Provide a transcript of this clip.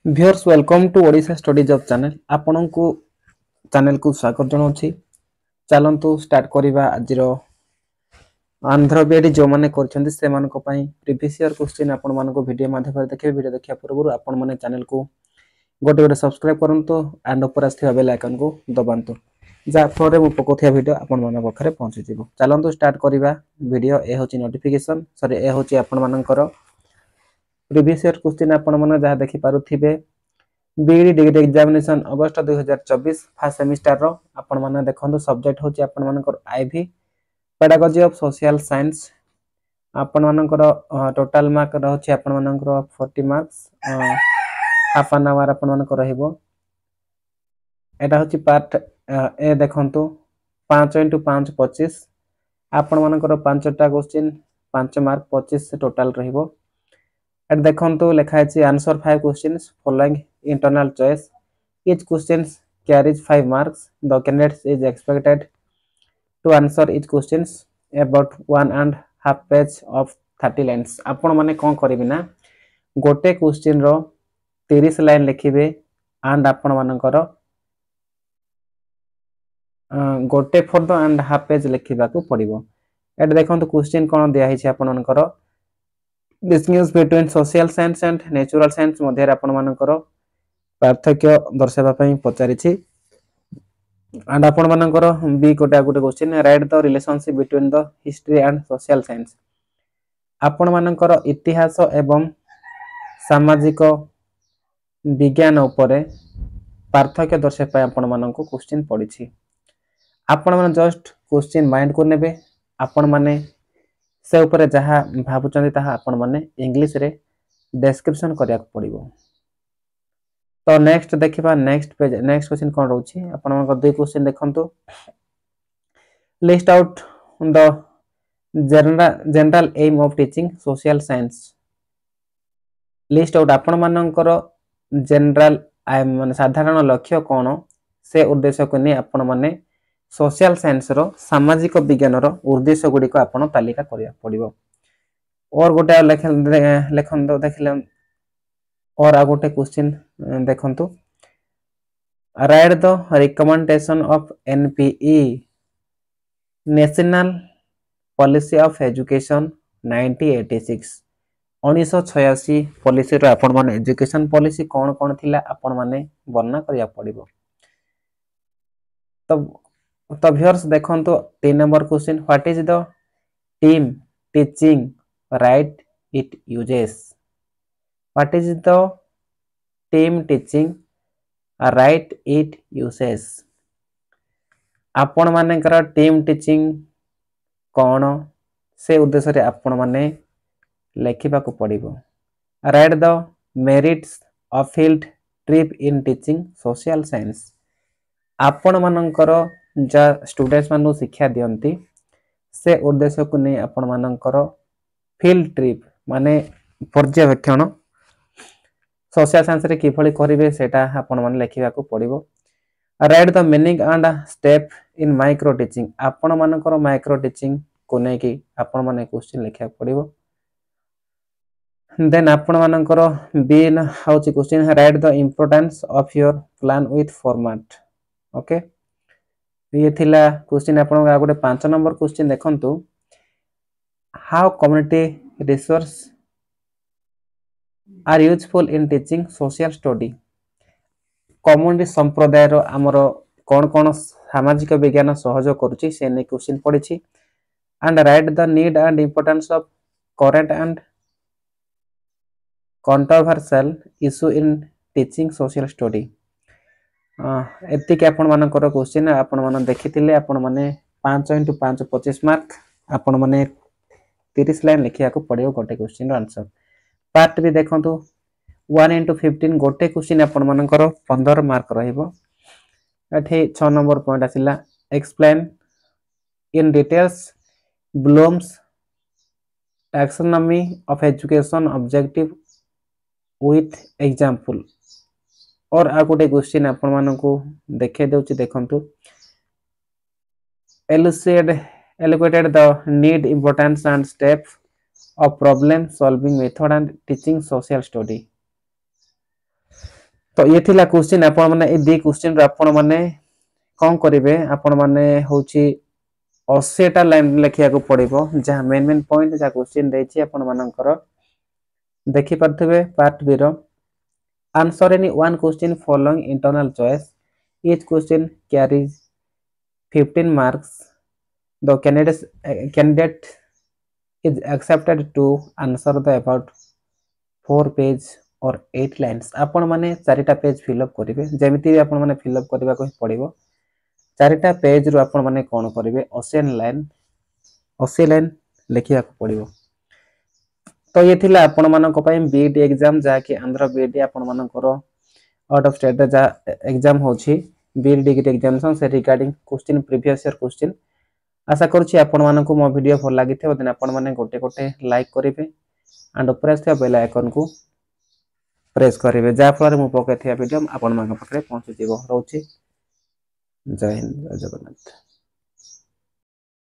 Viewers, welcome to Odisha Study Job channel. आपनों channel को स्वागत जनाऊँ। चलतु स्टार्ट करवा आज आंध्र बीएड जो मैंने प्रीवियस ईयर क्वेश्चन आपण मानको वीडियो माध्यम देखिए। वीडियो देखा पूर्व आपण मैंने चैनल को गोटे गोटे सब्सक्राइब करंतु एंड ऊपर आस्थिबा बेल आइकन को दबांतु जा फଳରେ मु पकोथिया वीडियो आपण मन पाखरे पहुंची जिवो। चलंतु स्टार्ट करवा वीडियो। ए होची नोटिफिकेशन सॉरी ए होची आपण मानकर प्रीवियस ईयर क्वेश्चन आपण मन जहा देखि पारुथिबे। बीईडी डिग्री एग्जामिनेशन अगस्त 2024 फर्स्ट सेमिस्टर रो आपण माने देखंतु सब्जेक्ट होची आपण मानकर IV pedagogy of social science. आपण मानकर टोटल मार्क रहउची आपण मानकर 40 मार्क्स हाफ एन आवर आपण मानकर रहइबो। एटा होची पार्ट ए देखंतु 5 * 5 25 आपण मानकर 5टा क्वेश्चन 5 मार्क 25 से टोटल रहइबो। एट देखंतु लिखा है answer 5 questions following internal choice. each questions carries 5 marks. The candidate is expected to answer each questions about 1.5 page of 30 lines. आपण माने कोन करबी ना गोटे क्वेश्चन रो 30 लाइन लिखिबे एंड आपण मानकर गोटे 4.5 पेज लिखिबा को पड़िबो। एट देखंतु क्वेश्चन कोन दिया हिछि आपण मानकर distinguish between social science and natural science मध्य आपण मानकर पार्थक्य दर्शाबा पई पचारिछि। एंड आपण मानकर बी गोटे question write the relationship between the history and social science. आपण मानकर इतिहास एवं सामाजिक विज्ञान उपरे पार्थक्य दर्शाबा पई आपण माननको क्वेश्चन पडिछि। आपण माने जस्ट क्वेश्चन माइंड को नेबे। आपण माने से ऊपर जहा भाबुचंदी ताहा आपण माने इंग्लिश रे डिस्क्रिप्शन करिया पड़िबो। तो नेक्स्ट देखिबा नेक्स्ट पेज नेक्स्ट क्वेश्चन कोन रहउछि आपण मानकर दुई क्वेश्चन देखंतु। List out the general aim of teaching social science. List out आपण मानकर जनरल एम माने साधारण लक्ष्य कोन से उद्देश्य को नै आपण माने सोशल साइंस रो सामाजिक विज्ञान रो उद्देश्य गुडी को आपण तालिका करिया पड़िबो। और गोटे लेखन तो देखले और आ गोटे क्वेश्चन देखंतु। Write the recommendation of NPE national policy of education 1986। 1986 policy रो आपण माने एजुकेशन पॉलिसी कोन कोन थिला आपण माने वर्णना करिया पड़िबो। तो व्यूअर्स देखंतु 3 number question what is the team teaching right it uses. What is the team teaching right it uses. आपण मानेकर टीम टीचिंग कोन से उद्देश्य रे आपण माने लेखिबा को पड़िबो। Write the merits of field trip in teaching social science. आपण मानकर जा स्टूडेंट्स मानु शिक्षा दियंती से उद्देश्य को नै आपण मानकर फील्ड ट्रिप माने पर्यवेक्षण सोशल साइंस रे किफली करिवे सेटा आपण माने लेखिबा को पड़िबो। Write the meaning and step in micro teaching. आपण मानकर माइक्रो टीचिंग को नै कि आपण माने क्वेश्चन लेखिया पड़िबो। देन आपण मानकर बी हाउची question write the importance of your plan with format. Okay ये थिला क्वेश्चन आपण गोटे 5 नंबर क्वेश्चन देखंतु। How community resource are useful in teaching social study. Community संप्रदाय रो हमर कोन कोन सामाजिक विज्ञान सहयोग करूची से ने क्वेश्चन पडिछि। And write the need and importance of current and controversial issue in teaching social study. एतिक आपण मानकर क्वेश्चन आपण मान देखिथिले। आपण माने 5 * 5 25 मार्क आपण माने 30 लाइन लिखिया को पड़ियो गोटे क्वेश्चन रो आंसर। पार्ट भी देखंतु 1 * 15 गोटे क्वेश्चन आपण मानकर 15 मार्क रहइबो। एठी 6 नंबर पॉइंट आसिला explain in details Bloom's taxonomy of education objective with example. और आ गोटे क्वेश्चन आपण मानकू देखे देउची देखंतु। Allocated the need importance and step of problem solving method and teaching social study. तो ये थिला क्वेश्चन आपण माने ए दी क्वेश्चन रो आपण माने कोन करिवे आपण माने होची 80 टा लाइन लिखिया को पड़िबो जहां मेन पॉइंट जा क्वेश्चन देछि आपण मानकर देखि परथबे पार्ट बी रो answer any one question following internal choice each question carries 15 marks the candidate is accepted to answer the about 4 page or 8 lines आपण माने चारिटा पेज फिल अप करिवे जेमिति आपण माने फिल अप करबा को पड़िबो चारिटा पेज रो आपण माने कोन करिवे 80 लाइन लिखिया को पड़िबो तो ये थिला आपण मानक पय बीईडी एग्जाम जा कि आंध्र बीईडी आपण मानकर आउट ऑफ स्टेट जा एग्जाम होछि बीईडी डिग्री एग्जामिनेशन से regarding question previous year question आशा करूछि आपण मानक मो वीडियो भल लागिथे दिन आपण माने गोटे गोटे लाइक करिवे and press the bell icon को प्रेस करिवे जा फल मु पकेथिया वीडियो आपण मानक पकरे पहुंची जीवो रहउछि जय हिंद जय जगन्नाथ।